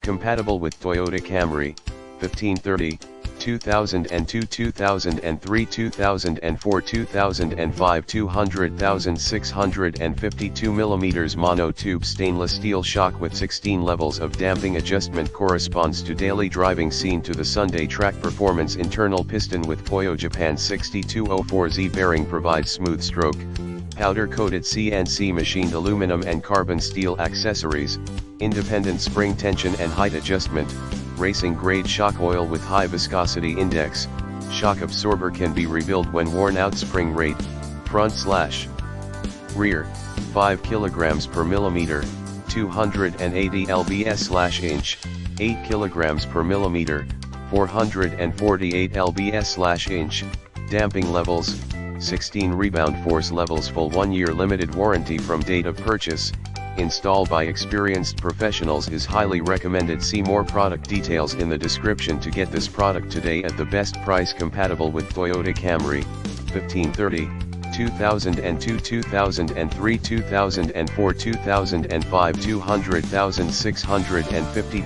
Compatible with Toyota Camry, 1530, 2002, 2003, 2004, 2005, 200,652 mm monotube stainless steel shock with 16 levels of damping adjustment corresponds to daily driving scene to the Sunday track performance. Internal piston with Toyo Japan 6204Z bearing provides smooth stroke. Powder-coated CNC machined aluminum and carbon steel accessories, independent spring tension and height adjustment, racing-grade shock oil with high viscosity index. Shock absorber can be rebuilt when worn out. Spring rate, front/rear, 5 kg per millimeter, 280 lbs/inch, 8 kg per millimeter, 448 lbs/inch. Damping levels, 16 rebound force levels. Full 1-year limited warranty from date of purchase, installed by experienced professionals, is highly recommended. See more product details in the description to get this product today at the best price. Compatible with Toyota Camry, 1530, 2002, 2003, 2004, 2005, 200,652